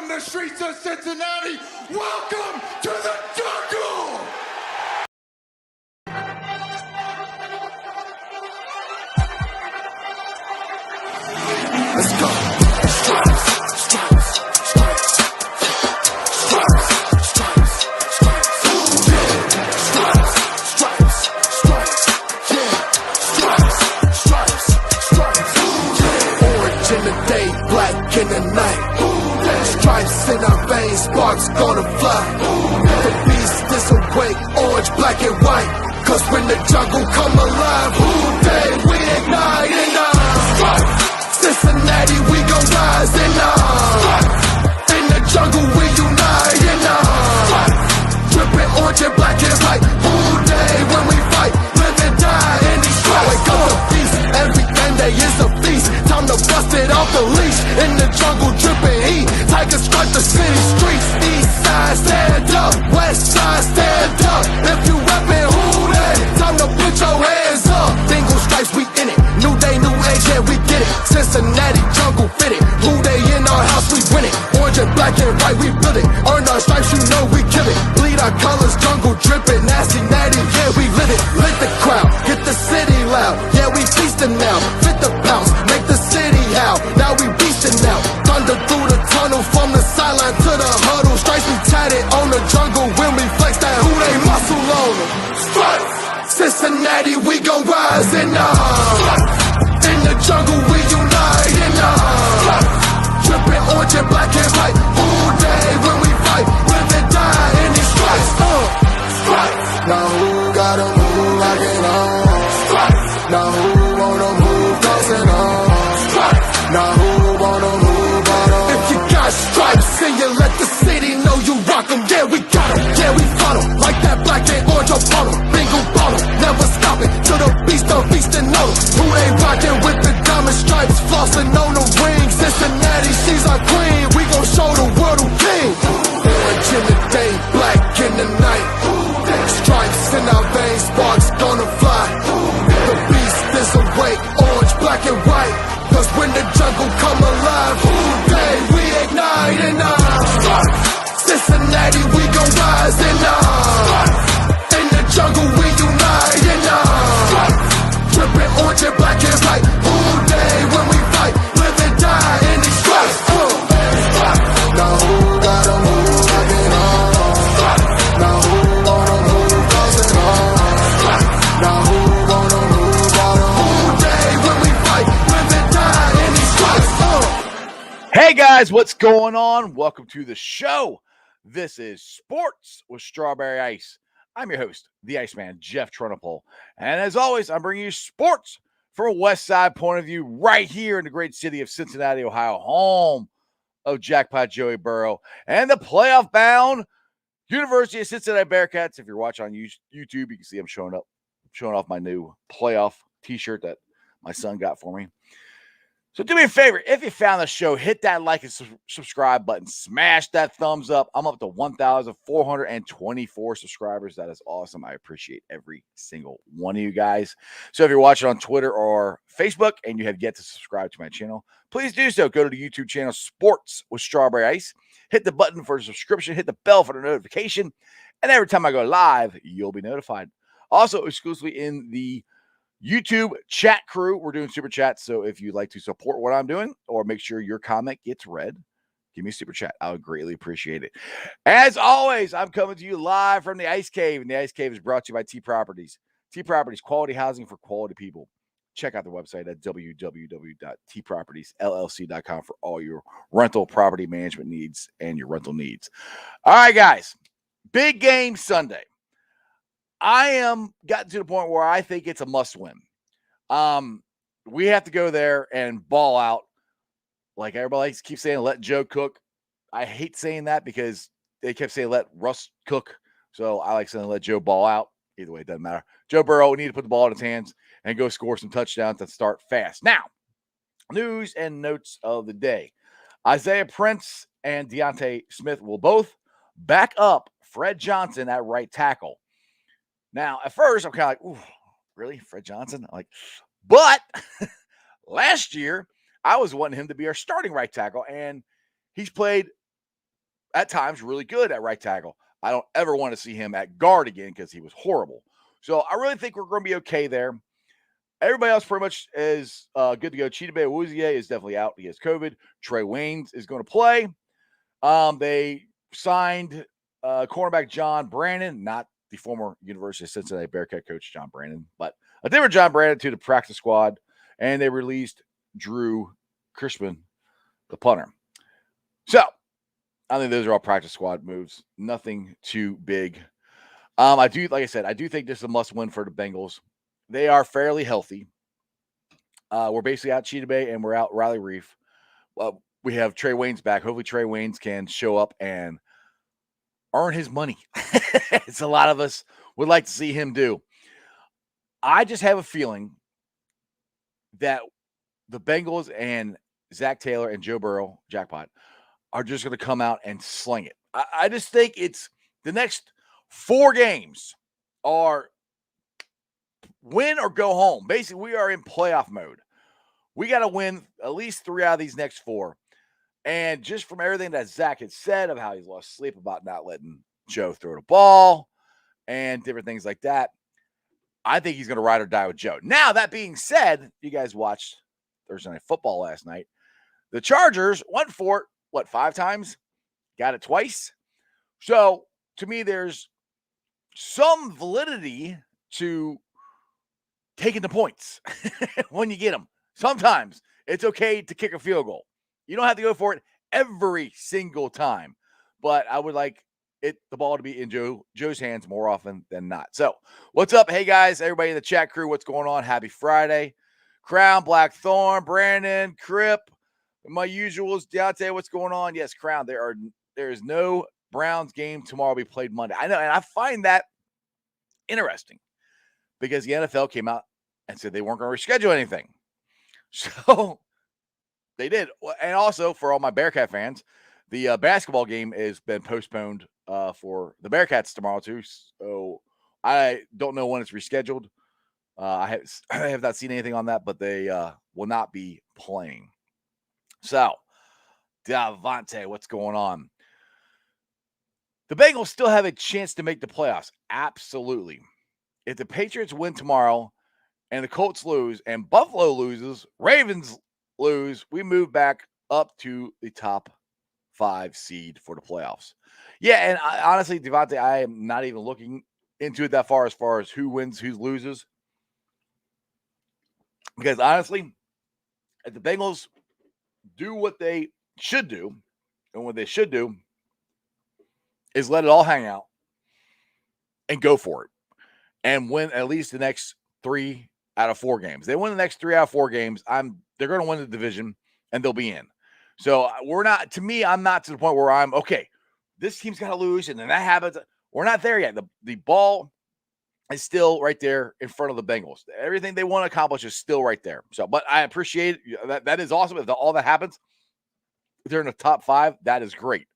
from the streets of Cincinnati, welcome to the jungle! Let's go. Stripes, stripes, stripes, stripes, stripes, stripes, stripes, stripes, stripes, yeah, stripes, stripes, stripes, yeah. Orange in the day, black in the night. Stripes in our veins, sparks gonna fly. The beast is awake, orange, black and white. Cause when the jungle come alive, who day we ignite and stripes. Cincinnati, we gon' rise and in the jungle we unite and dripping orange and black and white. All day when we fight, live and die in these stripes. Wake up the beast, every game day is a feast. Time to bust it off the leash. In the jungle dripping heat, tigers strike the city streets. East side stand up, west side stand up. If you reppin' who they, time to put your hands up. Bengals stripes, we in it. New day, new age, yeah, we get it. Cincinnati jungle fitted. Who they in our house, we win it. Orange and black and white, we build it. Earn our stripes, you know we kill it. Bleed our colors, jungle dripping. Nasty, natty, yeah, we live it. Lit the crowd, get the city loud. Yeah, we feasting now. Fit the bounce, make the city howl. Now we beastin' now. Thunder through the tunnel, from the sideline to the huddle. Stripes we tatted on the jungle when we flex that who they muscle on them. Stripes, Cincinnati, we gon' rise and in the jungle we unite and dripping orange and black and white. All day when we fight, live and die in these stripes. Stripes. Now who gotta move like it on? Stripes. Now who wanna move dancing on? Stripes. Now who wanna move on? If you got stripes and you let the city know you rock 'em, yeah we got 'em, yeah we fought 'em. Like that black and orange upon 'em, bingo ball 'em, never stop it till the beast and know 'em. Who they rockin' with the diamond stripes, flossin' on the ring. Cincinnati, she's our queen, we gon' show the world who king. Orange in the day, black in the night. Stripes in our veins, sparks gonna fly. The beast is awake, orange, black and white. Cause when the jungle come alive, who day we ignite and Cincinnati, we gon' rise and in the jungle we unite and dripping orange and black and white. All day when we fight, live and die in these stripes. Now who gotta move like it on? Now who wanna move dancing on? Now who wanna move all day when we fight, live and die in these stripes. Hey guys, what's going on? Welcome to the show. This is Sports with Strawberry Ice. I'm your host, the Iceman, Jeff Trunapole. And as always, I'm bringing you sports from a West Side point of view right here in the great city of Cincinnati, Ohio, home of Jackpot Joey Burrow and the playoff-bound University of Cincinnati Bearcats. If you're watching on YouTube, you can see I'm showing off my new playoff t-shirt that my son got for me. So do me a favor, if you found the show, hit that like and subscribe button. Smash that thumbs up. I'm up to 1,424 subscribers. That is awesome. I appreciate every single one of you guys. So if you're watching on Twitter or Facebook and you have yet to subscribe to my channel, please do so. Go to the YouTube channel Sports with Strawberry Ice. Hit the button for a subscription. Hit the bell for the notification. And every time I go live, you'll be notified. Also, exclusively in the YouTube chat crew, we're doing super chats. So if you'd like to support what I'm doing or make sure your comment gets read, give me a super chat. I would greatly appreciate it. As always, I'm coming to you live from the Ice Cave, and the Ice Cave is brought to you by T Properties. T Properties, quality housing for quality people. Check out the website at www.tpropertiesllc.com for all your rental property management needs and your rental needs. All right, guys, big game Sunday. I am gotten to the point where I think it's a must win. We have to go there and ball out. Like everybody keeps saying, let Joe cook. I hate saying that because they kept saying, let Russ cook. So I like saying, let Joe ball out. Either way, it doesn't matter. Joe Burrow need to put the ball in his hands and go score some touchdowns and start fast. Now, news and notes of the day. Isaiah Prince and Deontay Smith will both back up Fred Johnson at right tackle. Now, at first, I'm kind of like, ooh, really? Fred Johnson? But last year, I was wanting him to be our starting right tackle, and he's played at times really good at right tackle. I don't ever want to see him at guard again because he was horrible. So I really think we're going to be okay there. Everybody else pretty much is good to go. Chidobe Awuzie is definitely out. He has COVID. Trey Waynes is going to play. They signed cornerback John Brandon, not the former University of Cincinnati Bearcat coach John Brandon, but a different John Brandon to the practice squad. And they released Drew Chrisman, the punter. So I think those are all practice squad moves. Nothing too big. I do, like I said, I do think this is a must win for the Bengals. They are fairly healthy. We're basically out Cheetah Bay and we're out Riley Reef. We have Trey Waynes back. Hopefully Trey Waynes can show up and earn his money. It's a lot of us would like to see him do. I just have a feeling that the Bengals and Zach Taylor and Joe Burrow, jackpot, are just going to come out and sling it. I just think it's the next 4 games are win or go home. Basically, we are in playoff mode. We got to win at least 3 out of these next 4. And just from everything that Zach had said of how he's lost sleep about not letting Joe throw the ball and different things like that, I think he's going to ride or die with Joe. Now, that being said, you guys watched Thursday Night Football last night. The Chargers went for it, 5 times? Got it twice. So, to me, there's some validity to taking the points when you get them. Sometimes it's okay to kick a field goal. You don't have to go for it every single time. But I would like the ball to be in Joe's hands more often than not. So, what's up? Hey, guys, everybody in the chat crew, what's going on? Happy Friday. Crown, Blackthorn, Brandon, Crip, my usuals. Deontay, what's going on? Yes, Crown, there is no Browns game tomorrow. We played Monday. I know, and I find that interesting because the NFL came out and said they weren't going to reschedule anything. So they did. And also, for all my Bearcat fans, the basketball game has been postponed for the Bearcats tomorrow, too. So I don't know when it's rescheduled. I have not seen anything on that, but they will not be playing. So, Davante, what's going on? The Bengals still have a chance to make the playoffs. Absolutely. If the Patriots win tomorrow and the Colts lose and Buffalo loses, Ravens lose, we move back up to the top 5 seed for the playoffs. Yeah, and honestly, Devontae, I am not even looking into it that far as who wins, who loses. Because honestly, if the Bengals do what they should do, and what they should do is let it all hang out and go for it and win at least the next 3 out of 4 games. They win the next 3 out of 4 games, they're going to win the division and they'll be in. So I'm not to the point where I'm, okay, this team's got to lose and then that happens. We're not there yet. The ball is still right there in front of the Bengals. Everything they want to accomplish is still right there. So, but I appreciate it. That is awesome. If all that happens, if they're in the top 5, that is great.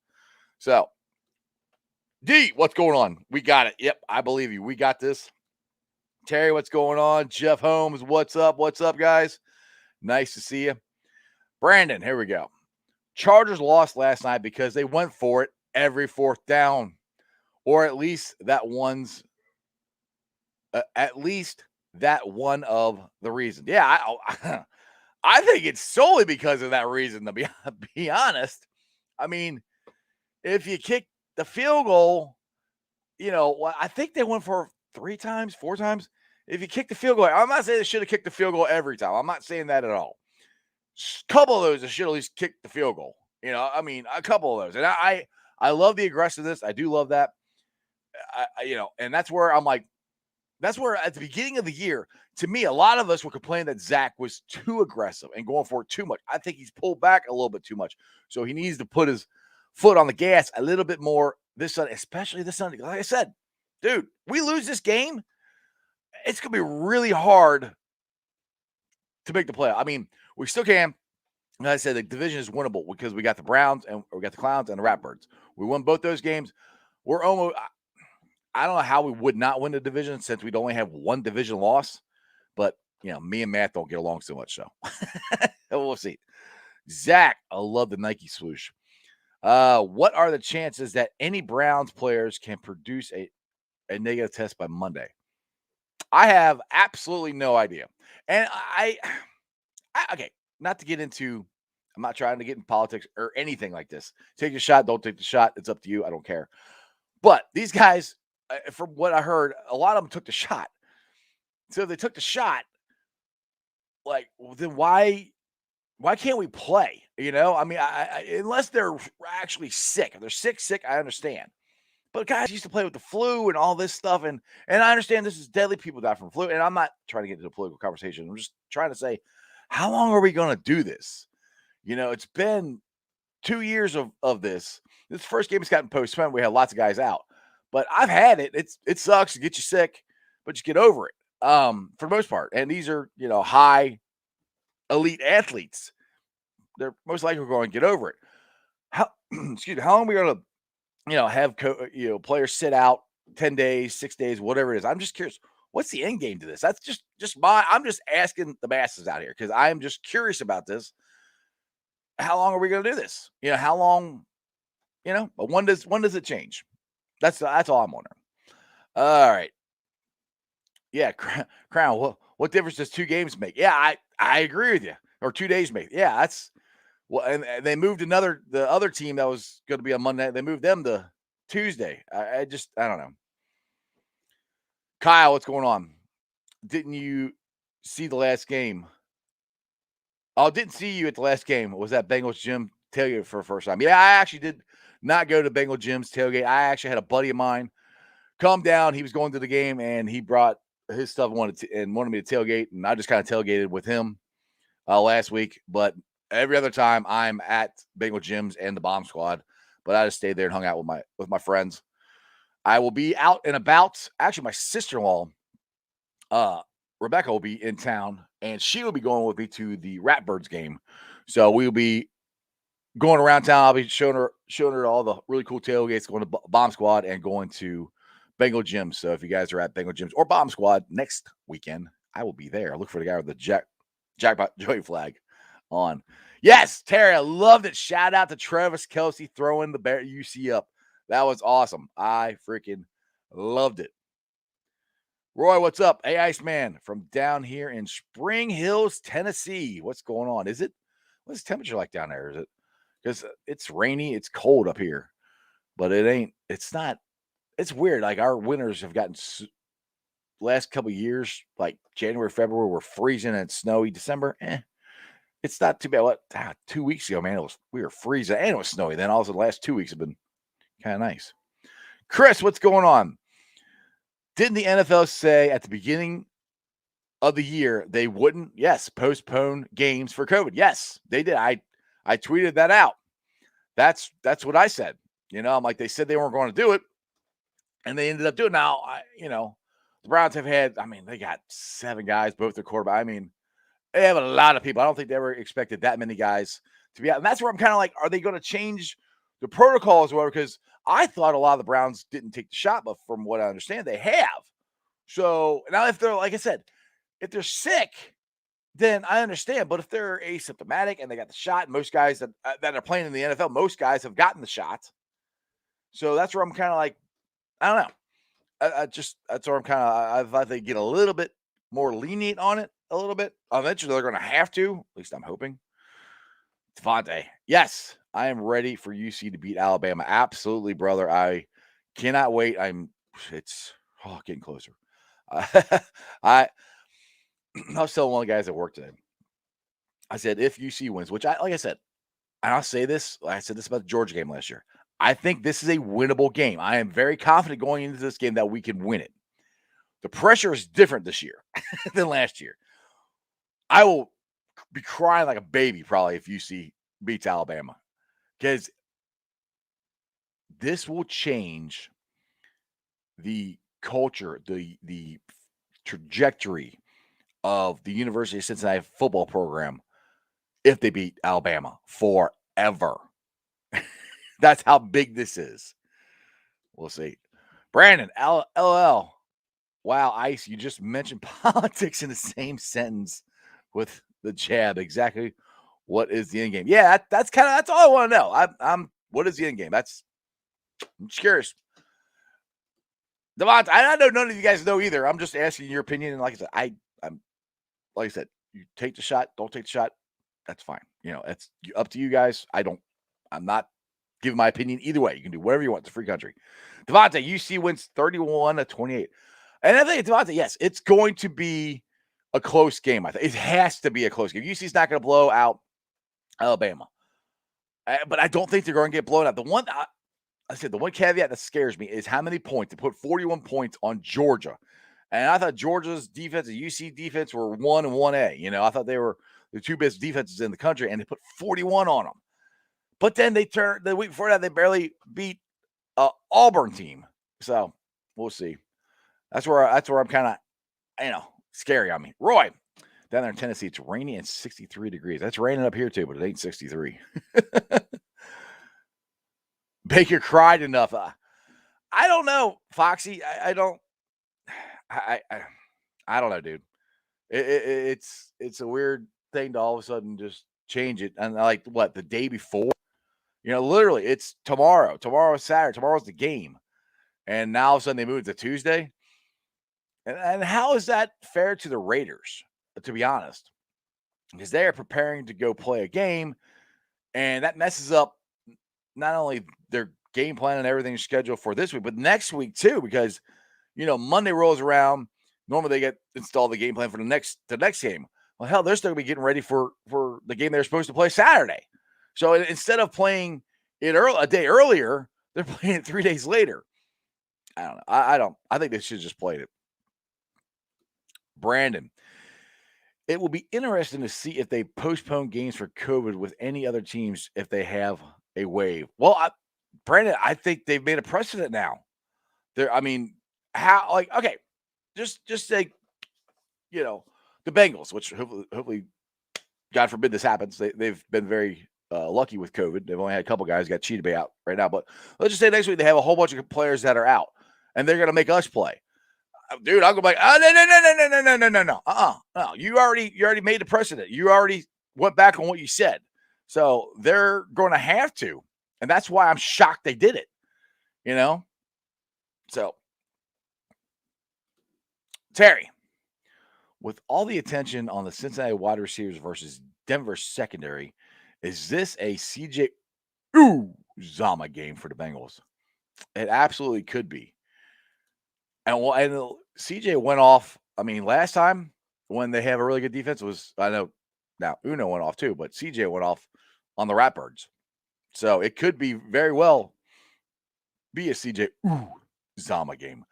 So, D, what's going on? We got it. Yep, I believe you. We got this. Terry, what's going on? Jeff Holmes, what's up? What's up, guys? Nice to see you. Brandon, here we go. Chargers lost last night because they went for it every 4th down, or at least that one of the reasons. Yeah, I think it's solely because of that reason, to be honest. I mean, if you kick the field goal, I think they went for 3 times, 4 times. If you kick the field goal, I'm not saying they should have kicked the field goal every time. I'm not saying that at all. A couple of those, they should at least kick the field goal. A couple of those. And I love the aggressiveness. I do love that. And that's where I'm like, that's where at the beginning of the year, to me, a lot of us were complaining that Zach was too aggressive and going for it too much. I think he's pulled back a little bit too much. So he needs to put his foot on the gas a little bit more this Sunday, especially this Sunday. Like I said, dude, we lose this game, it's going to be really hard to make the playoff. I mean, we still can. Like I said, the division is winnable because we got the Browns and we got the Clowns and the Ratbirds. We won both those games. We're almost – I don't know how we would not win the division since we'd only have 1 division loss. But, me and Matt don't get along so much, so we'll see. Zach, I love the Nike swoosh. What are the chances that any Browns players can produce a negative test by Monday? I have absolutely no idea. And okay, not to get into, I'm not trying to get in politics or anything like this. Take your shot, don't take the shot. It's up to you. I don't care. But these guys, from what I heard, a lot of them took the shot. So if they took the shot, like, well, then why can't we play? You know, I mean, unless they're actually sick. If they're sick, I understand. But guys used to play with the flu and all this stuff, and I understand this is deadly. People die from flu, and I'm not trying to get into a political conversation. I'm just trying to say, how long are we going to do this? You know, it's been 2 years of this. This first game has gotten postponed. We had lots of guys out, but I've had it. It sucks to get you sick, but you get over it. For the most part, and these are high elite athletes. They're most likely going to get over it. How excuse me? How long are we going to have players sit out 10 days, 6 days, whatever it is? I'm just curious. What's the end game to this? That's just I'm just asking the masses out here because I'm just curious about this. How long are we going to do this? How long? But when does it change? That's all I'm wondering. All right. Yeah, Crown. What difference does 2 games make? Yeah, I agree with you. Or 2 days make. Yeah, that's well, and they moved the other team that was going to be on Monday. They moved them to Tuesday. I don't know. Kyle, what's going on? Didn't you see the last game? Oh, didn't see you at the last game. Was that Bengals gym tailgate for the first time? Yeah, I actually did not go to Bengal Gym's tailgate. I actually had a buddy of mine come down. He was going to the game and he brought his stuff and wanted me to tailgate, and I just kind of tailgated with him last week. But every other time I'm at Bengal Gyms and the Bomb Squad, but I just stayed there and hung out with my friends. I will be out and about. Actually, my sister-in-law, Rebecca, will be in town, and she will be going with me to the Ratbirds game. So we'll be going around town. I'll be showing her all the really cool tailgates, going to Bomb Squad and going to Bengal Gyms. So if you guys are at Bengal Gyms or Bomb Squad next weekend, I will be there. Look for the guy with the jackpot Joey flag on. Yes, Terry, I loved it. Shout out to Travis Kelce throwing the UC up. That was awesome. I freaking loved it. Roy, what's up? Hey, Iceman from down here in Spring Hills, Tennessee. What's going on? What's the temperature like down there? Is it because it's rainy? It's cold up here, but it's not. It's weird. Like our winters have gotten last couple of years, like January, February, we're freezing and snowy. December, it's not too bad. What 2 weeks ago, man, we were freezing and it was snowy. Then also the last 2 weeks have been kind of nice. Chris, what's going on? Didn't the NFL say at the beginning of the year they wouldn't, postpone games for COVID? Yes, they did. I tweeted that out. That's what I said. I'm like, they said they weren't going to do it, and they ended up doing it. Now, the Browns have had, they got 7 guys, both their quarterback. They have a lot of people. I don't think they ever expected that many guys to be out. And that's where I'm kind of like, are they going to change the protocols or whatever? Because I thought a lot of the Browns didn't take the shot, but from what I understand, they have. So now if they're, like I said, if they're sick, then I understand. But if they're asymptomatic and they got the shot, most guys that are playing in the NFL, most guys have gotten the shot. So that's where I'm kind of like, I don't know. That's where I'm kind of, I thought they get a little bit more lenient on it a little bit. Eventually they're going to have to, at least I'm hoping. Devontae, yes, I am ready for UC to beat Alabama. Absolutely, brother. I cannot wait. It's getting closer. I was telling one of the guys at work today. I said, if UC wins, which like I said, and I'll say this, I said this about the Georgia game last year. I think this is a winnable game. I am very confident going into this game that we can win it. The pressure is different this year than last year. I will be crying like a baby probably if UC beats Alabama, because this will change the culture, the trajectory of the University of Cincinnati football program if they beat Alabama forever. That's how big this is. We'll see. Brandon, LL. Wow, Ice, you just mentioned politics in the same sentence with the jab. Exactly what is the end game? Yeah, that's all I want to know. I'm What is the end game? I'm just curious. Devontae, I know none of you guys know either. I'm just asking your opinion. And like I said, I'm like I said, you take the shot, don't take the shot. That's fine. It's up to you guys. I'm not giving my opinion either way. You can do whatever you want. It's a free country. Devontae, UC wins 31-28. And I think Devontae, yes, it's going to be a close game. I think it has to be a close game. UC's not going to blow out Alabama. But I don't think they're going to get blown out. The one caveat that scares me is how many points. They put 41 points on Georgia. And I thought Georgia's defense and UC defense were 1 and 1A. I thought they were the two best defenses in the country, and they put 41 on them. But then the week before that, they barely beat Auburn team. So we'll see. That's where I'm kind of, scary on me. Roy, down there in Tennessee, it's rainy and 63 degrees. That's raining up here too, but it ain't 63. Baker cried enough. I don't know, Foxy. I don't know, dude. It's a weird thing to all of a sudden just change it. And like the day before, literally it's tomorrow. Tomorrow is Saturday. Tomorrow's the game. And now all of a sudden they move it to Tuesday. And how is that fair to the Raiders, to be honest? Because they are preparing to go play a game, and that messes up not only their game plan and everything scheduled for this week, but next week too, because Monday rolls around. Normally they get installed the game plan for the next game. Well, hell, they're still gonna be getting ready for the game they're supposed to play Saturday. So instead of playing it a day earlier, they're playing it 3 days later. I don't know. I think they should just play it. Brandon, it will be interesting to see if they postpone games for COVID with any other teams if they have a wave. Well, Brandon, I think they've made a precedent now. Okay, just say, the Bengals, which hopefully, God forbid this happens. They've been very lucky with COVID. They've only had a couple guys got cheated out right now. But let's just say next week they have a whole bunch of players that are out, and they're going to make us play. Dude, I'll go back. No. No. You already made the precedent. You already went back on what you said. So they're going to have to. And that's why I'm shocked they did it. So, Terry, with all the attention on the Cincinnati wide receivers versus Denver secondary, is this a CJ Uzomah game for the Bengals? It absolutely could be. And CJ went off. Last time when they have a really good defense I know now Uno went off too, but CJ went off on the Ratbirds. So it could be very well be a CJ Uzomah game.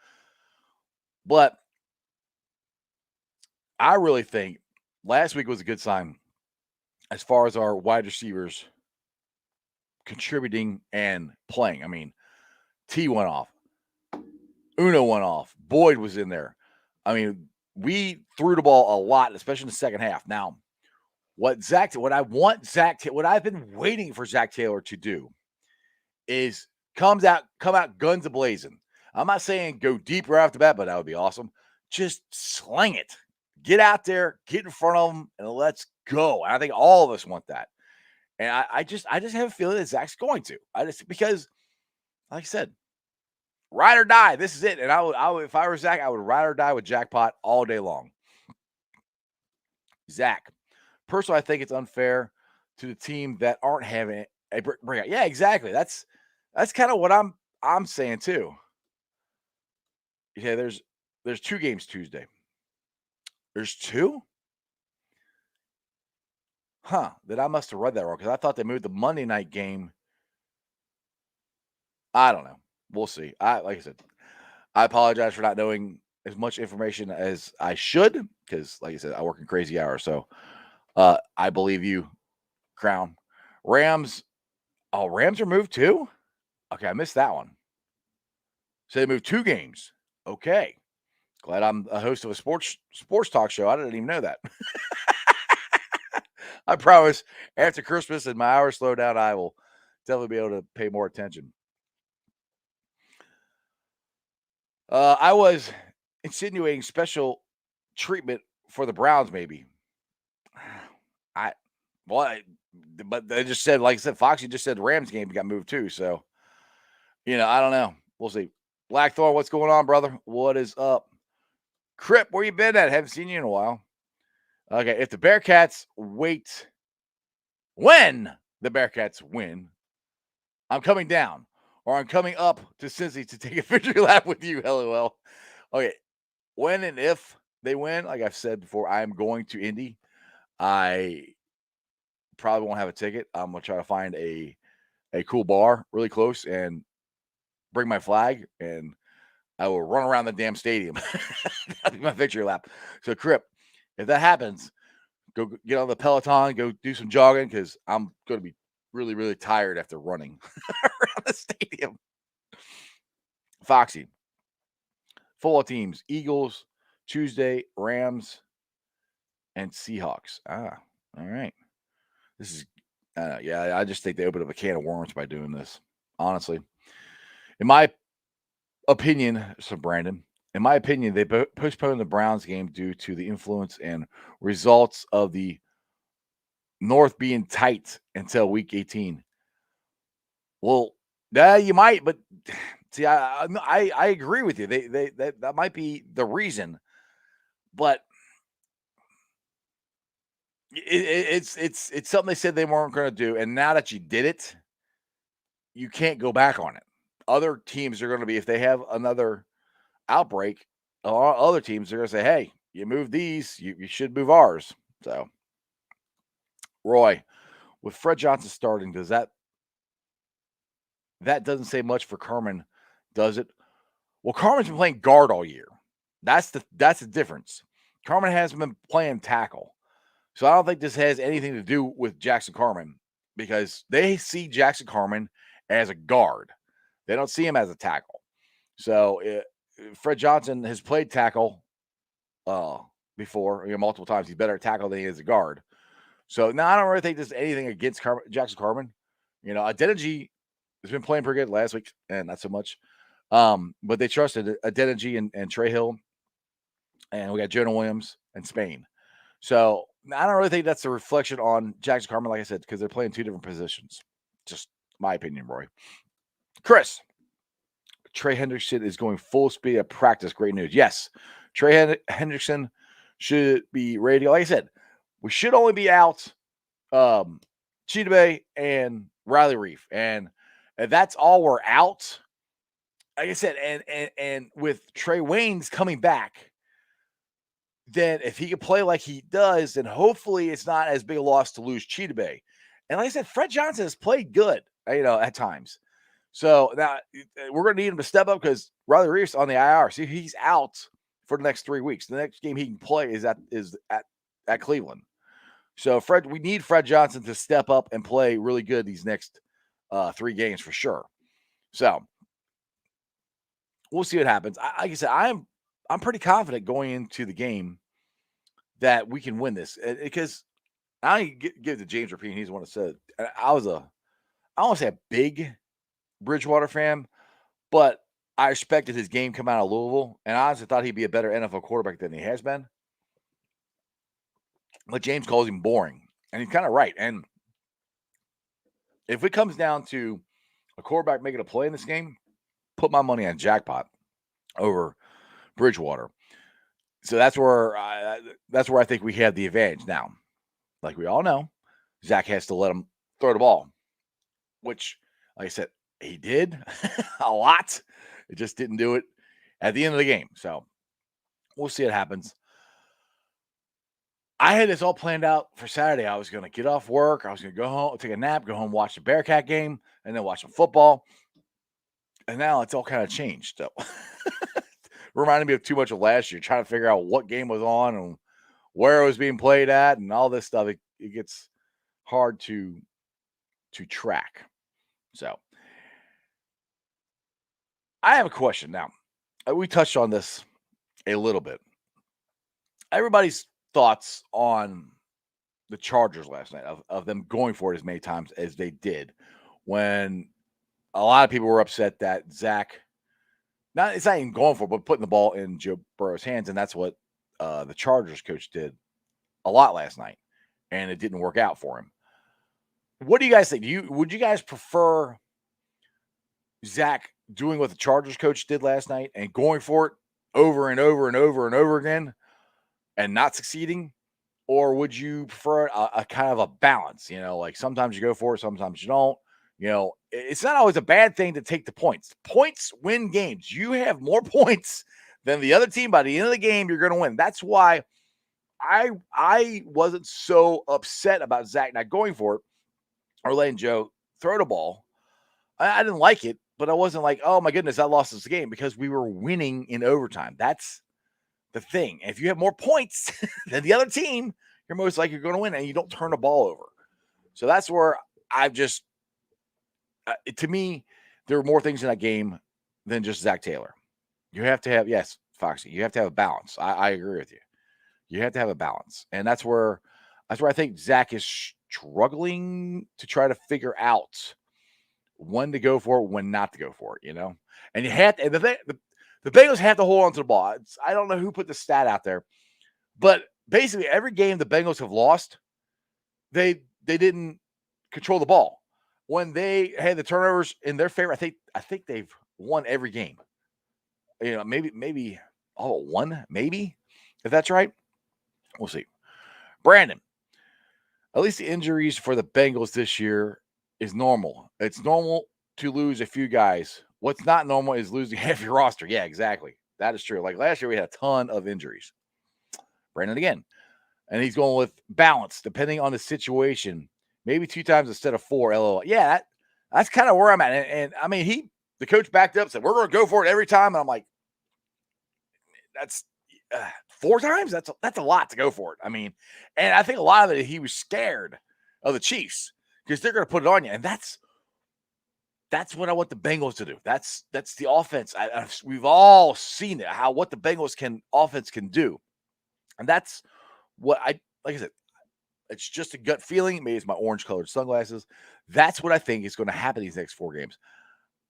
But I really think last week was a good sign as far as our wide receivers contributing and playing. T went off. Uno went off. Boyd was in there. We threw the ball a lot, especially in the second half. Now, what I've been waiting for Zach Taylor to do is come out guns a-blazing. I'm not saying go deep right off the bat, but that would be awesome. Just sling it. Get out there, get in front of them, and let's go. And I think all of us want that. And I just have a feeling that Zach's going to. Because, like I said, ride or die. This is it. And I would, if I were Zach, I would ride or die with Jackpot all day long. Zach, personally, I think it's unfair to the team that aren't having a breakout. Yeah, exactly. That's kind of what I'm saying too. Yeah, there's 2 games Tuesday. There's 2? Then I must have read that wrong because I thought they moved the Monday night game. I don't know. We'll see. Like I said, I apologize for not knowing as much information as I should because, like I said, I work in crazy hours. So I believe you, Crown. Rams. Oh, Rams are moved too? Okay, I missed that one. So they moved 2 games. Okay. Glad I'm a host of a sports talk show. I didn't even know that. I promise after Christmas and my hours slow down, I will definitely be able to pay more attention. I was insinuating special treatment for the Browns, maybe. Well, but they just said, like I said, Foxy just said Rams game got moved too. So, I don't know. We'll see. Blackthorn, what's going on, brother? What is up? Crip, where you been at? Haven't seen you in a while. Okay, if the Bearcats when the Bearcats win, I'm coming down or I'm coming up to Cincy to take a victory lap with you. LOL. Okay, when and if they win, like I've said before, I am going to Indy. I probably won't have a ticket. I'm gonna try to find a cool bar really close and bring my flag, and I will run around the damn stadium. That'll be my victory lap. So, Crip, if that happens, go get on the Peloton, go do some jogging because I'm going to be really, really tired after running around the stadium. Foxy, football teams: Eagles, Tuesday, Rams, and Seahawks. All right. This is, yeah, I just think they opened up a can of worms by doing this. Honestly, in my opinion, so Brandon, in my opinion, they postponed the Browns game due to the influence and results of the North being tight until week 18. Well, yeah, you might, but see, I agree with you. That might be the reason, but it's something they said they weren't going to do, and now that you did it, you can't go back on it. Other teams are going to be, if they have another outbreak, other teams are going to say, "Hey, you move these, you should move ours." So, Roy, with Fred Johnson starting, does that doesn't say much for Carmen, does it? Well, Carmen's been playing guard all year. That's the difference. Carmen hasn't been playing tackle. So I don't think this has anything to do with Jackson Carmen because they see Jackson Carmen as a guard. They don't see him as a tackle. So Fred Johnson has played tackle before, multiple times. He's better at tackle than he is a guard. So now I don't really think there's anything against Jackson Carmen. Adeniji has been playing pretty good last week, and not so much. But they trusted Adeniji and Trey Hill, and we got Jonah Williams and Spain. So I don't really think that's a reflection on Jackson Carmen, like I said, because they're playing two different positions. Just my opinion, Roy. Chris, Trey Hendrickson is going full speed at practice. Great news. Yes, Trey Hendrickson should be ready to go. Like I said, we should only be out Cheetah Bay and Riley Reef. And if that's all we're out, like I said, and with Trey Waynes coming back, then if he can play like he does, then hopefully it's not as big a loss to lose Cheetah Bay. And like I said, Fred Johnson has played good, at times. So now we're going to need him to step up because Riley Reeves on the IR. See, he's out for the next 3 weeks. The next game he can play is at Cleveland. So we need Fred Johnson to step up and play really good these next 3 games for sure. So we'll see what happens. Like I said, I'm pretty confident going into the game that we can win this because I give it to James Rapine. He's the one that said I don't want to say a big Bridgewater fan, but I expected his game come out of Louisville, and I honestly thought he'd be a better NFL quarterback than he has been. But James calls him boring, and he's kind of right. And if it comes down to a quarterback making a play in this game, put my money on Jackpot over Bridgewater. So that's where I think we have the advantage. Now, like we all know, Zach has to let him throw the ball, which, like I said, he did a lot. It just didn't do it at the end of the game. So we'll see what happens. I had this all planned out for Saturday. I was going to get off work. I was going to go home, take a nap, go home, watch the Bearcat game, and then watch some football. And now it's all kind of changed. So reminded me of too much of last year, trying to figure out what game was on and where it was being played at and all this stuff. It gets hard to track. So I have a question now. We touched on this a little bit. Everybody's thoughts on the Chargers last night of them going for it as many times as they did, when a lot of people were upset that Zach, it's not even going for it, but putting the ball in Joe Burrow's hands, and that's what the Chargers coach did a lot last night, and it didn't work out for him. What do you guys think? Would you guys prefer Zach doing what the Chargers coach did last night and going for it over and over and over and over again and not succeeding? Or would you prefer a kind of a balance? Like sometimes you go for it, sometimes you don't. It's not always a bad thing to take the points. Points win games. You have more points than the other team. By the end of the game, you're going to win. That's why I wasn't so upset about Zach not going for it or letting Joe throw the ball. I didn't like it, but I wasn't like, oh my goodness, I lost this game because we were winning in overtime. That's the thing. If you have more points than the other team, you're most likely going to win, and you don't turn the ball over. So that's where I've just, to me, there are more things in that game than just Zach Taylor. You have to have, yes, Foxy, you have to have a balance. I agree with you. You have to have a balance, and that's where I think Zach is struggling to try to figure out when to go for it, when not to go for it. And you have to, and the Bengals have to hold on to the ball. I don't know who put the stat out there, but basically every game the Bengals have lost, they didn't control the ball. When they had the turnovers in their favor, I think they've won every game. Maybe all but one, maybe, if that's right. We'll see. Brandon, at least the injuries for the Bengals this year is normal. It's normal to lose a few guys. What's not normal is losing half your roster. Yeah, exactly. That is true. Like last year, we had a ton of injuries. Brandon again. And he's going with balance, depending on the situation. Maybe 2 times instead of 4. LOL. Yeah, that's kind of where I'm at. And I mean, the coach backed up, said, we're going to go for it every time. And I'm like, that's 4 times? That's a lot to go for it. I mean, and I think a lot of it, he was scared of the Chiefs because they're going to put it on you. And that's what I want the Bengals to do. That's the offense. We've all seen it, what the Bengals offense can do. And that's what like I said, it's just a gut feeling. Maybe it's my orange colored sunglasses. That's what I think is going to happen these next 4 games.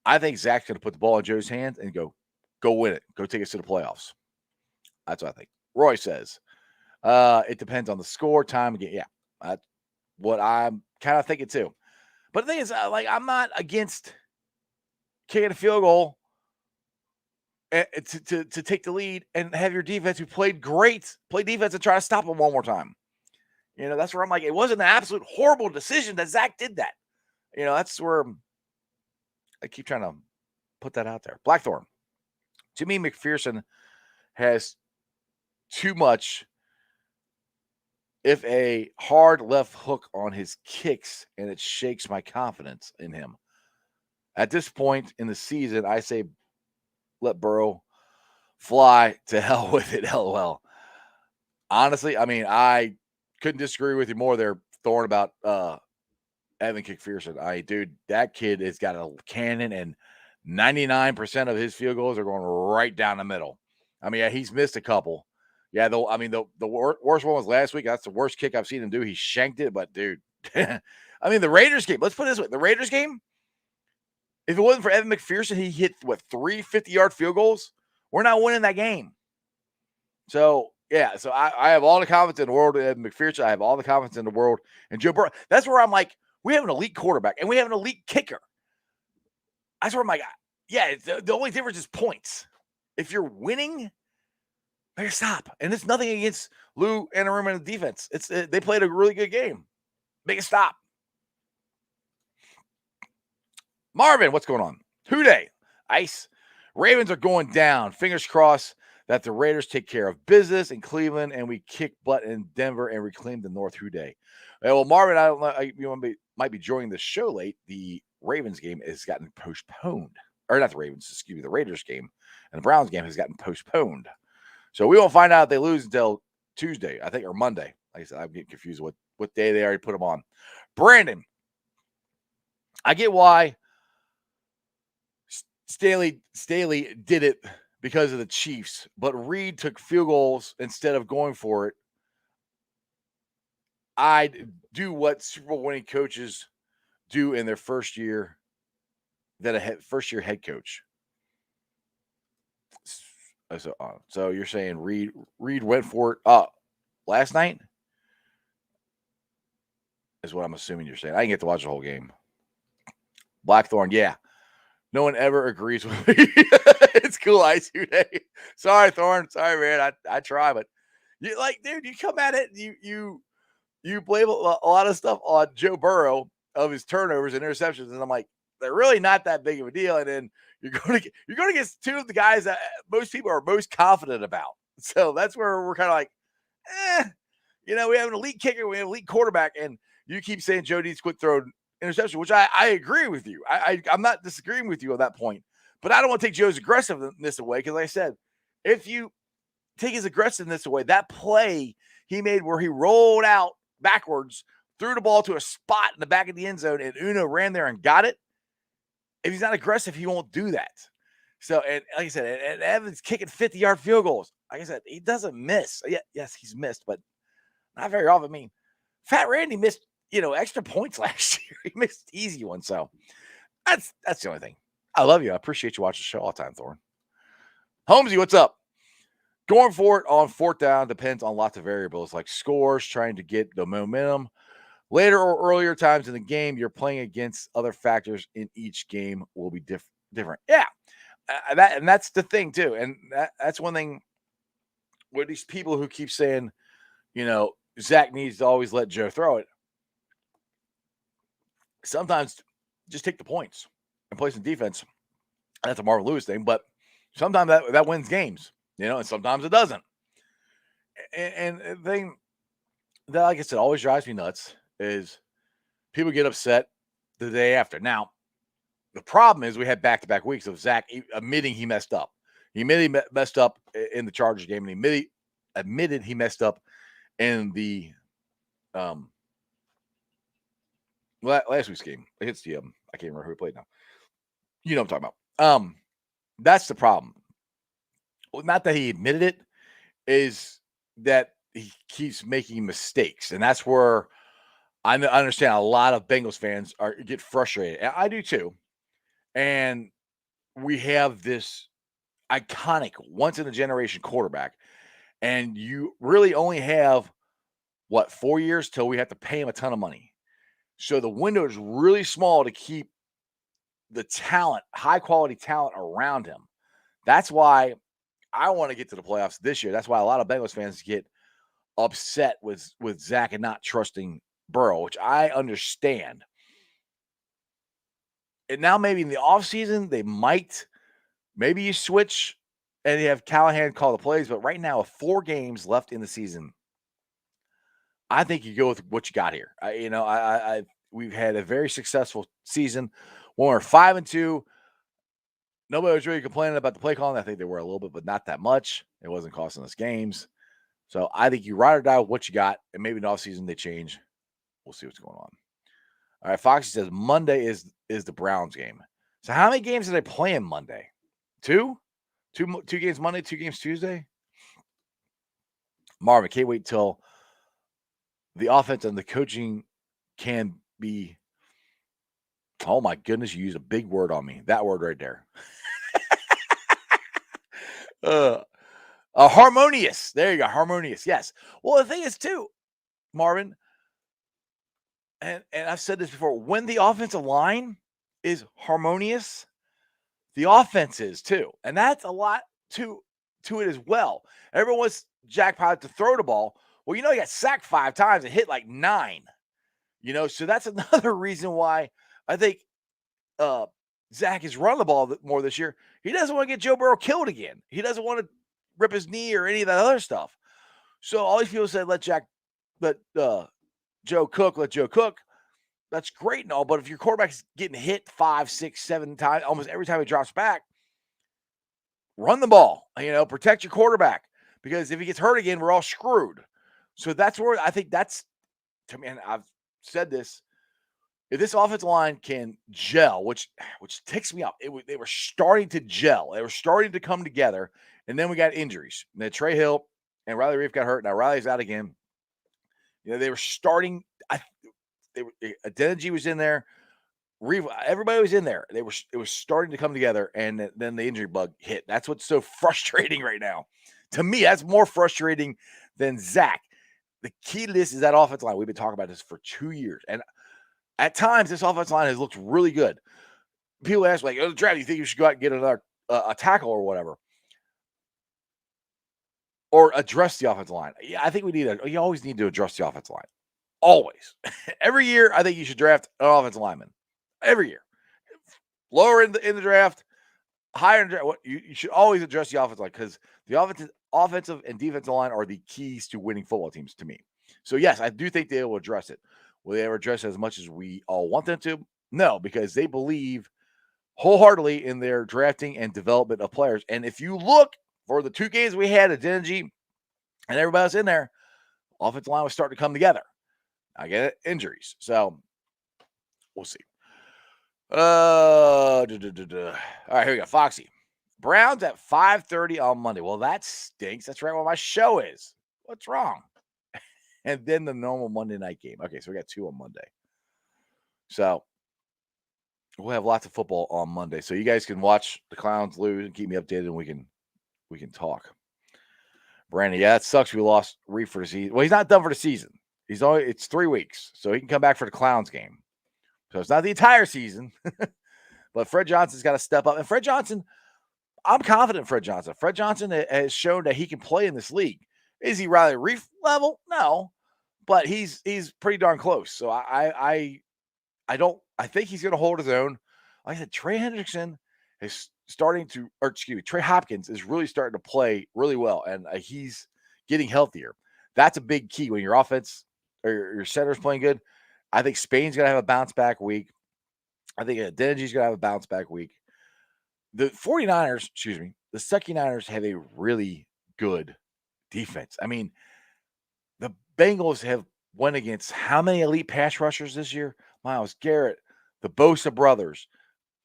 I think Zach's going to put the ball in Joe's hands and go win it. Go take us to the playoffs. That's what I think. Roy says, it depends on the score, time, again. Yeah, that's what I'm kind of thinking too. But the thing is, I'm not against kicking a field goal to take the lead and have your defense, who played great, play defense and try to stop them one more time. That's where I'm like, it wasn't an absolute horrible decision that Zach did that. That's where I keep trying to put that out there. Blackthorn. To me, McPherson has too much, if a hard left hook on his kicks, and it shakes my confidence in him. At this point in the season, I say let Burrow fly to hell with it, LOL. Honestly, I mean, I couldn't disagree with you more there, Thorne, about Evan McPherson. Dude, that kid has got a cannon, and 99% of his field goals are going right down the middle. I mean, yeah, he's missed a couple. Yeah, though. I mean, the worst one was last week. That's the worst kick I've seen him do. He shanked it, but dude, I mean, the Raiders game. Let's put it this way: the Raiders game. If it wasn't for Evan McPherson, he hit 3 50-yard field goals. We're not winning that game. So yeah, so I have all the confidence in the world in Evan McPherson. I have all the confidence in the world in Joe Burrow. That's where I'm like, we have an elite quarterback and we have an elite kicker. That's where I'm like, yeah, the only difference is points. If you're winning, better stop. And it's nothing against Lou Anarumo and the defense. They played a really good game. Make it stop. Marvin, what's going on? Houday, Ice. Ravens are going down. Fingers crossed that the Raiders take care of business in Cleveland and we kick butt in Denver and reclaim the North. Houday. Well, Marvin, I don't know. You might be joining the show late. The Ravens game has gotten postponed. Or not the Ravens, excuse me, the Raiders game. And the Browns game has gotten postponed. So we won't find out if they lose until Tuesday, I think, or Monday. Like I said, I'm getting confused what day they already put them on. Brandon, I get why Staley did it because of the Chiefs, but Reed took field goals instead of going for it. I'd do what Super Bowl winning coaches do in their first year, first year head coach. So you're saying Reed went for it last night? is what I'm assuming you're saying. I didn't get to watch the whole game. Blackthorn, yeah. No one ever agrees with me. It's cool, Ice Day. Sorry, Thorn. Sorry, man. I try, but you dude, you come at it, you blame a lot of stuff on Joe Burrow of his turnovers and interceptions, and I'm like, they're really not that big of a deal. And then you're going to get two of the guys that most people are most confident about. So that's where we're kind of like, we have an elite kicker, we have an elite quarterback, and you keep saying Joe needs to quit throwing interception, which I agree with you. I'm not disagreeing with you on that point, but I don't want to take Joe's aggressiveness away because, like I said, if you take his aggressiveness away, that play he made where he rolled out backwards, threw the ball to a spot in the back of the end zone, and Uno ran there and got it. If he's not aggressive, he won't do that. So, and like I said, and Evans kicking 50-yard field goals. Like I said, he doesn't miss. Yeah, yes, he's missed, but not very often. I mean, Fat Randy missed, extra points last year. He missed easy ones. So that's the only thing. I love you. I appreciate you watching the show all the time, Thorne. Holmesy, what's up? Going for it on fourth down depends on lots of variables like scores, trying to get the momentum. Later or earlier times in the game, you're playing against other factors in each game will be different. Yeah, and that's the thing too. And that's one thing with these people who keep saying, Zach needs to always let Joe throw it. Sometimes just take the points and play some defense. That's a Marvin Lewis thing, but sometimes that wins games, and sometimes it doesn't. And the thing that, like I said, always drives me nuts is people get upset the day after. Now, the problem is we had back-to-back weeks of Zach admitting he messed up. He admitted he messed up in the Chargers game, and he admitted he messed up in the last week's game. It's the I can't remember who he played now. You know what I'm talking about. That's the problem. Well, not that he admitted it, is that he keeps making mistakes, and that's where I understand a lot of Bengals fans get frustrated. And I do too. And we have this iconic, once-in-a-generation quarterback, and you really only have, 4 years till we have to pay him a ton of money. So the window is really small to keep the talent, high-quality talent around him. That's why I want to get to the playoffs this year. That's why a lot of Bengals fans get upset with Zach and not trusting Burrow, which I understand. And now maybe in the offseason, they maybe you switch and you have Callahan call the plays. But right now, with 4 games left in the season, I think you go with what you got here. We've had a very successful season. When we're 5-2, nobody was really complaining about the play calling. I think they were a little bit, but not that much. It wasn't costing us games. So I think you ride or die with what you got, and maybe in the offseason they change. We'll see what's going on. All right, Foxy says Monday is the Browns game. So how many games are they playing Monday? 2? 2 games Monday, 2 games Tuesday? Marvin, can't wait till the offense and the coaching can be. Oh my goodness, you used a big word on me. That word right there. Harmonious. There you go. Harmonious. Yes. Well, the thing is too, Marvin, and I've said this before, when the offensive line is harmonious, the offense is too. And that's a lot to it as well. Everyone wants jackpot to throw the ball. Well, he got sacked 5 times and hit like 9. So that's another reason why I think Zach is running the ball more this year. He doesn't want to get Joe Burrow killed again. He doesn't want to rip his knee or any of that other stuff. So all these people said, let Joe cook. That's great and all, but if your quarterback's getting hit 5, 6, 7 times, almost every time he drops back, run the ball. Protect your quarterback, because if he gets hurt again, we're all screwed. So that's where I think that's, to me, and I've said this, if this offensive line can gel, which ticks me up, they were starting to gel. They were starting to come together, and then we got injuries. And then Trey Hill and Riley Reef got hurt. Now Riley's out again. They were starting. Adeniji was in there. Everybody was in there. It was starting to come together, and then the injury bug hit. That's what's so frustrating right now. To me, that's more frustrating than Zach. the key to this is that offensive line. We've been talking about this for 2 years, and at times this offensive line has looked really good. People ask like, "Oh, the draft, you think you should go out and get another a tackle or whatever, or address the offensive line?" Yeah, I think you always need to address the offensive line. Always. Every year, I think you should draft an offensive lineman. Every year. Lower in the draft, higher in the draft. You should always address the offensive line because the offensive and defensive line are the keys to winning football teams to me. So, yes, I do think they will address it. Will they ever address it as much as we all want them to? No, because they believe wholeheartedly in their drafting and development of players. And if you look for the 2 games we had at Dingy and everybody else in there, offensive line was starting to come together. I get it, injuries. So we'll see. All right, here we go. Foxy. Browns at 5:30 on Monday. Well, that stinks. That's right where my show is. What's wrong? And then the normal Monday night game. Okay, so we got 2 on Monday. So we'll have lots of football on Monday. So you guys can watch the Clowns lose and keep me updated, and we can talk. Brandon, yeah, it sucks. We lost Reef for the season. Well, he's not done for the season. It's 3 weeks, so he can come back for the Clowns game. So it's not the entire season, but Fred Johnson's got to step up. And Fred Johnson, I'm confident in Fred Johnson. Fred Johnson has shown that he can play in this league. Is he Riley Reef level? No, but he's pretty darn close. So I think he's going to hold his own. Like I said, Trey Hopkins is really starting to play really well, and he's getting healthier. That's a big key when your offense or your center's playing good. I think Spain's going to have a bounce back week. I think Adenji's going to have a bounce back week. The 79ers have a really good defense. I mean, the Bengals have went against how many elite pass rushers this year? Myles Garrett, the Bosa brothers,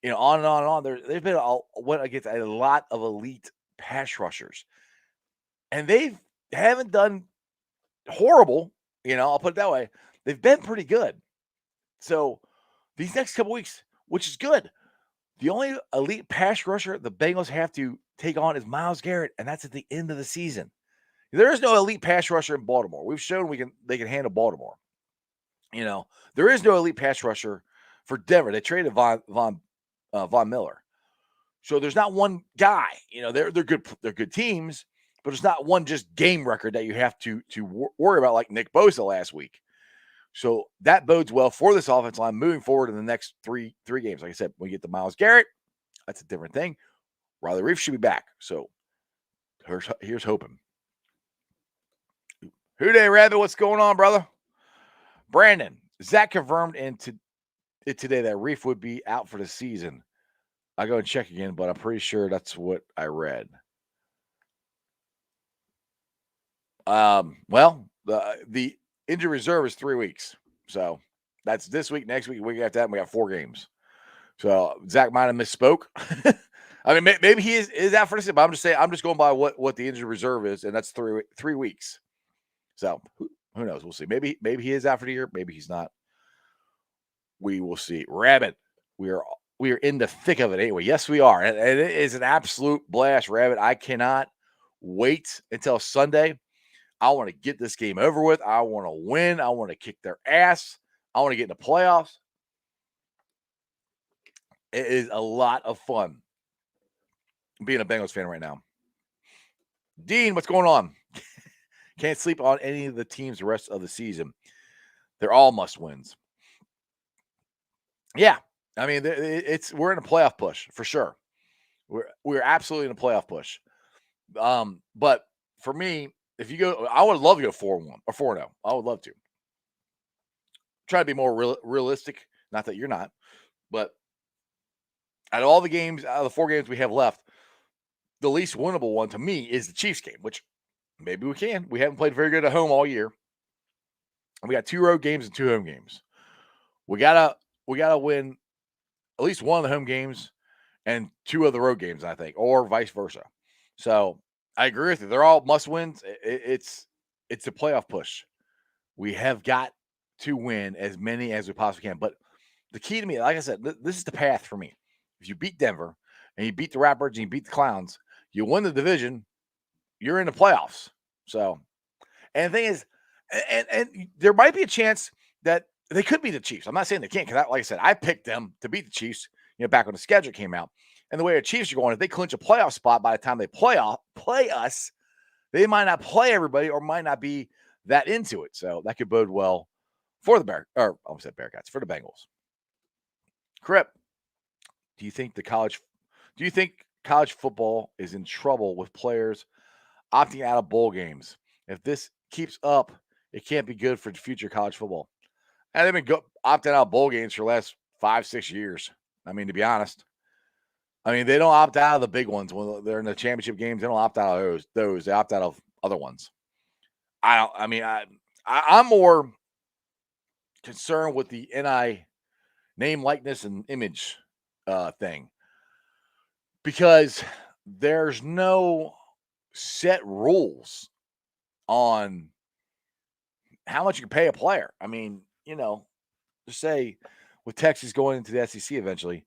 on and on and on. They've been went against a lot of elite pass rushers, and they haven't done horrible. I'll put it that way. They've been pretty good. So these next couple weeks, which is good, the only elite pass rusher the Bengals have to take on is Myles Garrett, and that's at the end of the season. There is no elite pass rusher in Baltimore. We've shown they can handle Baltimore. There is no elite pass rusher for Denver. They traded Von Miller, so there's not one guy. They're good. They're good teams, but there's not one just game record that you have to worry about like Nick Bosa last week. So that bodes well for this offensive line moving forward in the next three games. Like I said, when we get to Myles Garrett, that's a different thing. Riley Reef should be back. So here's hoping. Houday Rabbit, what's going on, brother? Brandon, Zach confirmed today that Reef would be out for the season. I go and check again, but I'm pretty sure that's what I read. Well, the injury reserve is 3 weeks. So that's this week, next week, week after that, and we got 4 games. So Zach might have misspoke. I mean, maybe he is out for the season, but I'm just going by what the injury reserve is, and that's 3 weeks. So who knows? We'll see. Maybe he is out for the year. Maybe he's not. We will see. Rabbit, we are in the thick of it anyway. Yes, we are, and it is an absolute blast, Rabbit. I cannot wait until Sunday. I want to get this game over with. I want to win. I want to kick their ass. I want to get in the playoffs. It is a lot of fun being a Bengals fan right now. Dean, what's going on? Can't sleep on any of the teams the rest of the season. They're all must wins. Yeah, I mean, we're in a playoff push for sure. We're absolutely in a playoff push. But for me, if you go, I would love to go 4-1 or 4-0. I would love to. Try to be more realistic. Not that you're not, but out of the 4 games we have left, the least winnable one to me is the Chiefs game, which maybe we can. We haven't played very good at home all year. We got 2 road games and 2 home games. We gotta win at least one of the home games and 2 of the road games, I think, or vice versa. So I agree with you. They're all must wins. It's a playoff push. We have got to win as many as we possibly can. But the key to me, like I said, this is the path for me. If you beat Denver and you beat the Ratbirds and you beat the Clowns, you win the division, you're in the playoffs. So, and the thing is, And there might be a chance that they could beat the Chiefs. I'm not saying they can't, because like I said, I picked them to beat the Chiefs, back when the schedule came out. And the way the Chiefs are going, if they clinch a playoff spot by the time they play us, they might not play everybody or might not be that into it. So that could bode well for the I almost said Bearcats, for the Bengals. Crip, do you think college football is in trouble with players opting out of bowl games? If this keeps up, it can't be good for future college football. And they've been opting out of bowl games for the last 5-6 years. I mean, to be honest, they don't opt out of the big ones when they're in the championship games. They don't opt out of those. They opt out of other ones. I'm more concerned with the NI name, likeness, and image thing, because there's no set rules on how much you can pay a player. Just say with Texas going into the SEC eventually,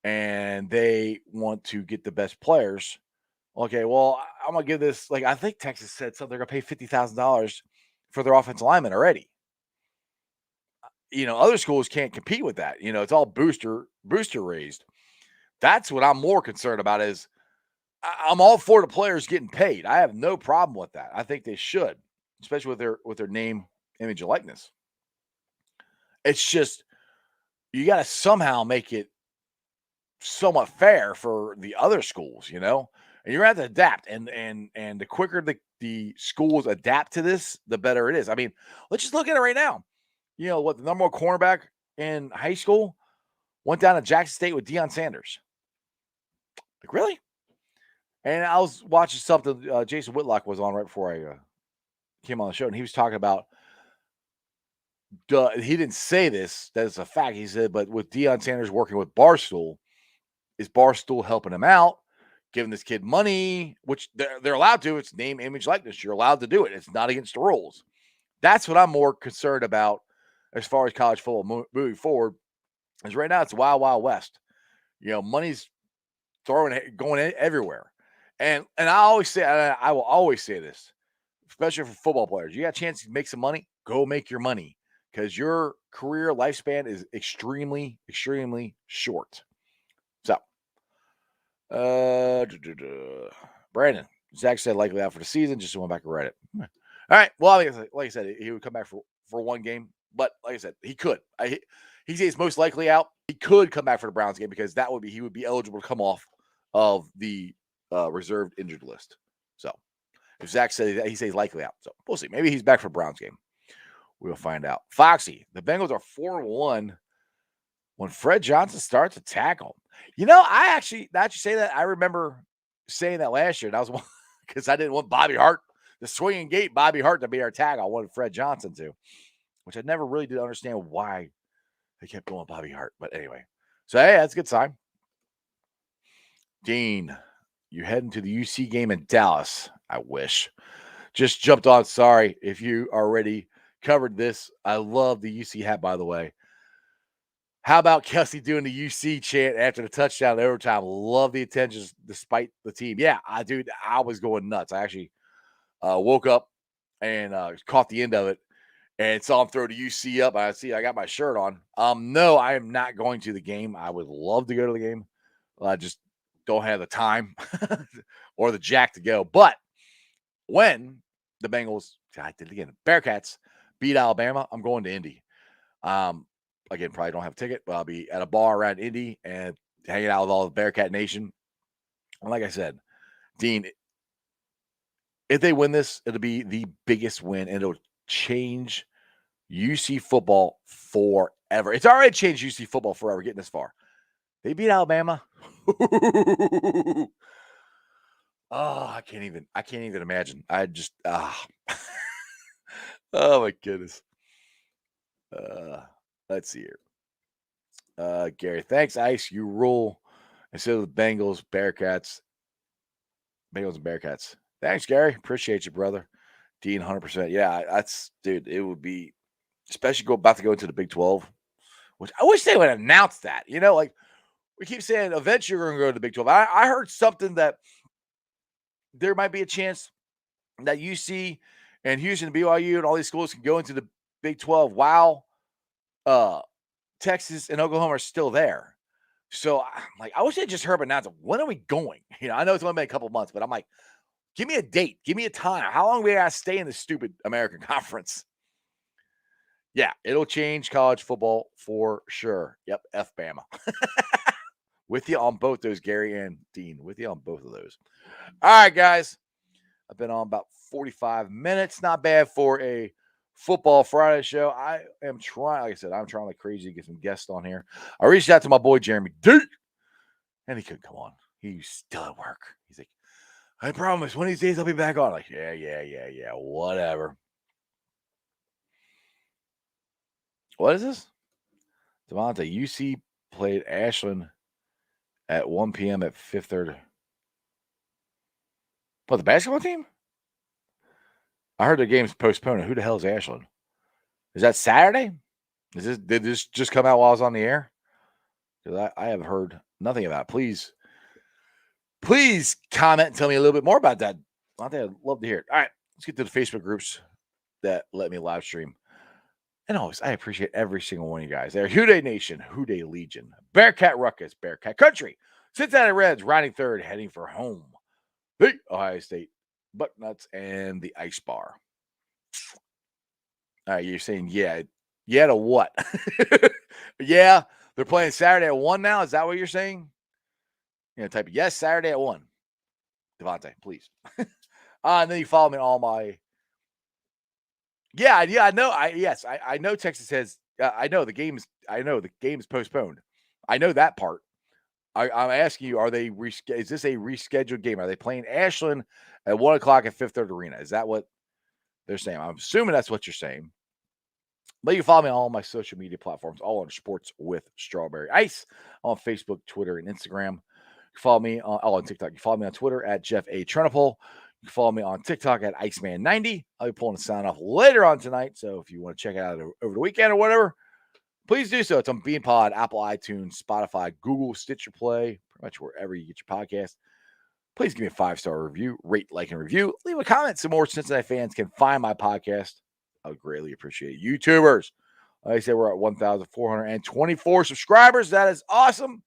and they want to get the best players. Okay, well, I'm gonna give this. Like, I think Texas said something. They're gonna pay $50,000 for their offensive lineman already. Other schools can't compete with that. It's all booster raised. That's what I'm more concerned about. Is I'm all for the players getting paid. I have no problem with that. I think they should, especially with their name, image, and likeness. It's just you got to somehow make it somewhat fair for the other schools, and you're gonna have to adapt. And the quicker the schools adapt to this, the better it is. Let's just look at it right now. What the number one cornerback in high school went down to Jackson State with Deion Sanders. Like, really? And I was watching something. Jason Whitlock was on right before I came on the show, and he was talking about. He didn't say this. That's a fact. He said, but with Deion Sanders working with Barstool, is Barstool helping him out, giving this kid money, which they're allowed to? It's name, image, likeness. You're allowed to do it. It's not against the rules. That's what I'm more concerned about as far as college football moving forward. Is right now it's wild, wild west. Money's going everywhere, and I always say, I will always say this, especially for football players. You got a chance to make some money, go make your money, because your career lifespan is extremely, extremely short. So, Brandon, Zach said likely out for the season. Just went back and read it. All right. Well, like I said, he would come back for one game, but like I said, he could. He says most likely out. He could come back for the Browns game, because he would be eligible to come off of the reserved injured list. So, if Zach says that, he says likely out. So we'll see. Maybe he's back for Browns game. We'll find out. Foxy, the Bengals are 4-1 when Fred Johnson starts to tackle. I actually say that. I remember saying that last year. That was because I didn't want Bobby Hart, the swinging gate Bobby Hart, to be our tackle. I wanted Fred Johnson to, which I never really did understand why they kept going Bobby Hart. But anyway, so hey, that's a good sign. Dean, you heading to the UC game in Dallas? I wish. Just jumped on. Sorry if you already covered this. I love the UC hat, by the way. How about Kelsey doing the UC chant after the touchdown in overtime? Love the attention despite the team. Yeah, I was going nuts. I actually woke up and caught the end of it and saw him throw the UC up. I got my shirt on. No, I am not going to the game. I would love to go to the game. I just don't have the time or the jack to go. But when the Bengals, I did it again, Bearcats beat Alabama, I'm going to Indy. Again, probably don't have a ticket, but I'll be at a bar around Indy and hanging out with all the Bearcat Nation. And like I said, Dean, if they win this, it'll be the biggest win, and it'll change UC football forever. It's already changed UC football forever, getting this far. They beat Alabama. Oh, I can't even imagine. Oh my goodness. Let's see here. Gary, thanks, Ice. You rule. Instead of the Bengals and Bearcats. Thanks, Gary. Appreciate you, brother. Dean, 100%. Yeah, dude, it would be, especially about to go into the Big 12, which I wish they would announce that. Like we keep saying, eventually you're going to go to the Big 12. I heard something that there might be a chance that UC and Houston, BYU, and all these schools can go into the Big 12 while Texas and Oklahoma are still there. So I'm like, I wish I just heard announced, when are we going? I know it's only been a couple months, but I'm like, give me a date, give me a time. How long we gotta stay in this stupid American Conference? Yeah, it'll change college football for sure. Yep, F Bama. With you on both those, Gary and Dean. With you on both of those. All right, guys. I've been on about 45 minutes. Not bad for a Football Friday show. I am trying, like I said, I'm trying like crazy to get some guests on here. I reached out to my boy Jeremy D, and he couldn't come on. He's still at work. He's like, I promise, one of these days I'll be back on. Like, yeah, whatever. What is this? Devontae, UC played Ashland at 1 p.m. at Fifth Third. What, the basketball team? I heard the game's postponed. Who the hell is Ashland? Is that Saturday? Did this just come out while I was on the air? Because I have heard nothing about it. Please comment and tell me a little bit more about that. I think I'd love to hear it. All right, let's get to the Facebook groups that let me live stream. And always, I appreciate every single one of you guys there. Houday Nation, Houday Legion, Bearcat Ruckus, Bearcat Country, Cincinnati Reds, riding third, heading for home. The Ohio State Bucknuts and the Ice Bar. All right, you're saying yeah to what? Yeah, they're playing Saturday at 1 now. Is that what you're saying? Type yes, Saturday at 1. Devontae, please. And then you follow me on all my. Yeah, I know. I know Texas has. I know the game is postponed. I know that part. I'm asking you: is this a rescheduled game? Are they playing Ashland at 1 o'clock at Fifth Third Arena? Is that what they're saying? I'm assuming that's what you're saying. But you can follow me on all my social media platforms, all on Sports with Strawberry Ice, on Facebook, Twitter, and Instagram. You follow me on TikTok. You follow me on Twitter at Jeff A. Trunipole. You can follow me on TikTok at Iceman90. I'll be pulling the sound off later on tonight. So if you want to check it out over the weekend or whatever, please do so. It's on BeanPod, Apple iTunes, Spotify, Google, Stitcher Play, pretty much wherever you get your podcast. Please give me a 5-star review, rate, like, and review. Leave a comment so more Cincinnati fans can find my podcast. I would greatly appreciate it. YouTubers, like I said, we're at 1,424 subscribers. That is awesome.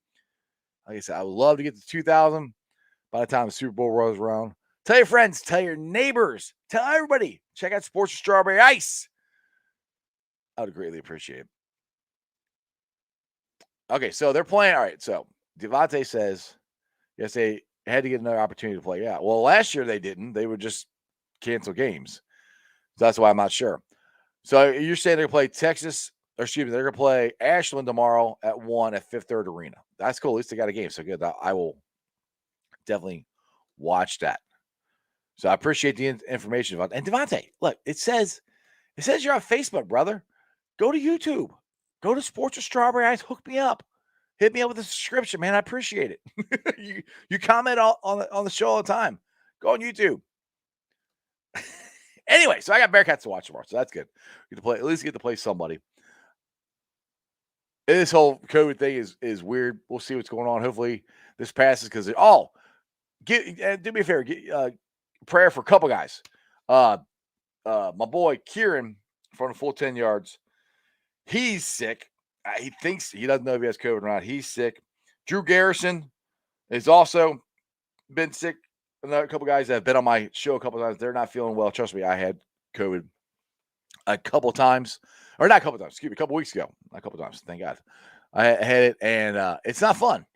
Like I said, I would love to get to 2,000 by the time the Super Bowl rolls around. Tell your friends, tell your neighbors, tell everybody. Check out Sports with Strawberry Ice. I would greatly appreciate it. Okay, so they're playing. All right, so Devontae says, yes, they had to get another opportunity to play. Yeah, well, last year they didn't. They would just cancel games. So that's why I'm not sure. So you're saying they're going to play Texas, or excuse me, they're going to play Ashland tomorrow at 1 at Fifth Third Arena. That's cool. At least they got a game. So good. I will definitely watch that. So I appreciate the information. And Devontae, look, it says you're on Facebook, brother. Go to YouTube. Go to Sports with Strawberry Ice. Hook me up. Hit me up with a subscription, man. I appreciate it. you comment on the show all the time. Go on YouTube. Anyway, so I got Bearcats to watch tomorrow, so that's good. At least get to play somebody. And this whole COVID thing is weird. We'll see what's going on. Hopefully this passes because do me a favor, get prayer for a couple guys. My boy Kieran from the full 10 yards. He's sick. He thinks he doesn't know if he has COVID or not. He's sick. Drew Garrison has also been sick. Another couple guys that have been on my show a couple times. They're not feeling well. Trust me, I had COVID a couple times. Or not a couple times. Excuse me, a couple weeks ago. Not a couple times. Thank God. I had it, and it's not fun.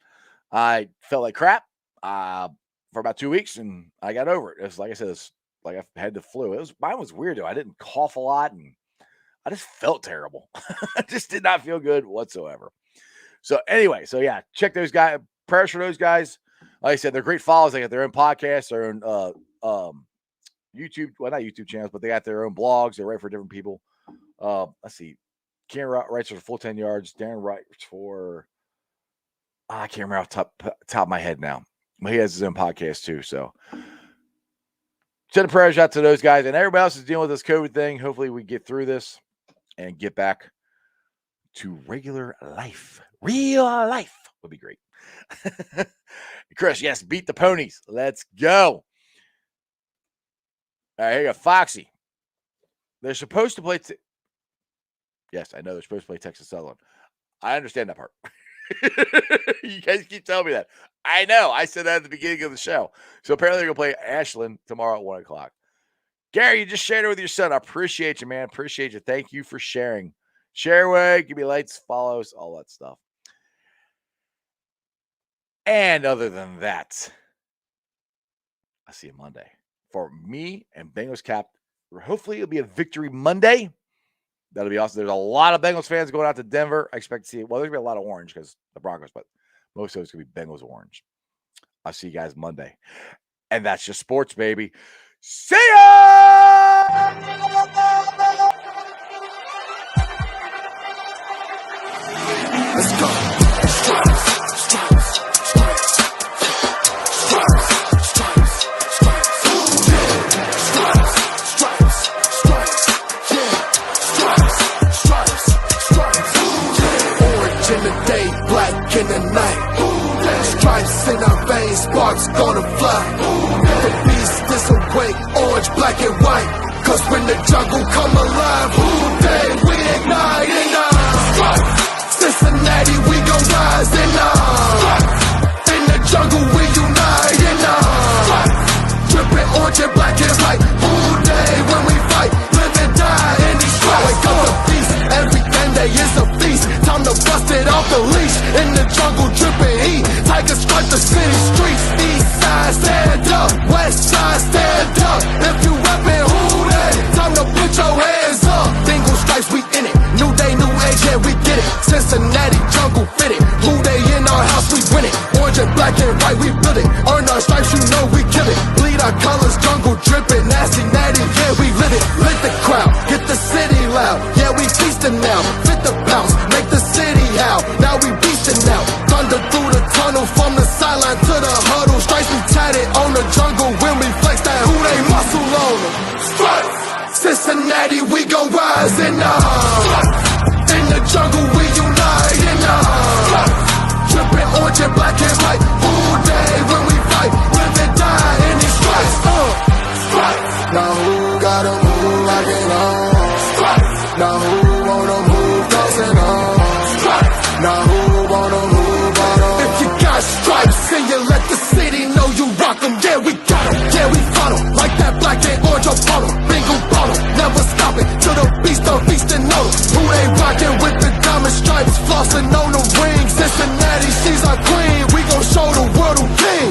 I felt like crap for about 2 weeks, and I got over it. It's like I said, it's like I had the flu. Mine was weird, though. I didn't cough a lot, and I just felt terrible. I just did not feel good whatsoever. So anyway, yeah, check those guys. Prayers for those guys. Like I said, they're great follows. They got their own podcasts, their own YouTube, well, not YouTube channels, but they got their own blogs. They write for different people. Let's see. Kieran writes for full 10 yards. Darren writes for I can't remember off the top of my head now. But he has his own podcast too. So send prayers out to those guys. And everybody else is dealing with this COVID thing. Hopefully we get through this and get back to regular life. Real life would be great. Chris, yes, beat the ponies. Let's go. All right, here you go. Foxy. They're supposed to play. Yes, I know they're supposed to play Texas Southern. I understand that part. You guys keep telling me that. I know. I said that at the beginning of the show. So apparently they're going to play Ashland tomorrow at 1 o'clock. Gary, you just shared it with your son. I appreciate you, man. Appreciate you. Thank you for sharing. Share away, give me likes, follows, all that stuff. And other than that, I'll see you Monday. For me and Bengals Cap, hopefully it'll be a victory Monday. That'll be awesome. There's a lot of Bengals fans going out to Denver. I expect to see, well, there's going to be a lot of orange because the Broncos, but most of it's going to be Bengals orange. I'll see you guys Monday. And that's just sports, baby. See ya! Let's go. Stripes, stripes, stripes, stripes, stripes, stripes, stripes, stripes, stripes, yeah, stripes, stripes, stripes, orange in the day, black in the night, stripes in our veins, sparks gonna fly. The beast is awake, orange, black and white. Cause when the jungle come alive, day we ignite and stripes. Cincinnati, we gon' rise and in the jungle we unite and dripping orange and black and white. All day when we fight, live and die in these stripes. Wake up the beast, every end day is a feast. Time to bust it off the leash. In the jungle dripping heat, tigers strike the city streets. East side stand up, west side stand up. If you reppin' who they, time to put your hands up. Bengals stripes, we in it. New day, new age, yeah, we get it. Cincinnati jungle fitted. Who they in our house, we win it. Orange and black and white, we build it. Earn our stripes, you know we kill it. Bleed our colors, jungle dripping. Nasty, natty, yeah, we lit it. Lit the crowd, get the city loud. Yeah, we feasting now. Fit the bounce, make the city howl. Now we beastin' now. Thunder through the tunnel, from the sideline to the huddle. Stripes we tatted on the jungle when we flex that who they muscle on them. Stripes, Cincinnati, we gon' rise and in the jungle we unite and dripping orange and black and white. All day when we fight, live and die in these stripes. Stripes. Now who gotta move like it on? Stripes. Now who wanna move dancing on? Stripes. Now who wanna move on? If you got stripes and you let the city know you rock 'em, yeah we got 'em, yeah we fought 'em. Like that black and orange Apollo, bingo bottle, never stop it till the beast on feast and know who they rockin' with the diamond stripes, flossing on the ring. Cincinnati, she's our queen, we gon' show the world who king.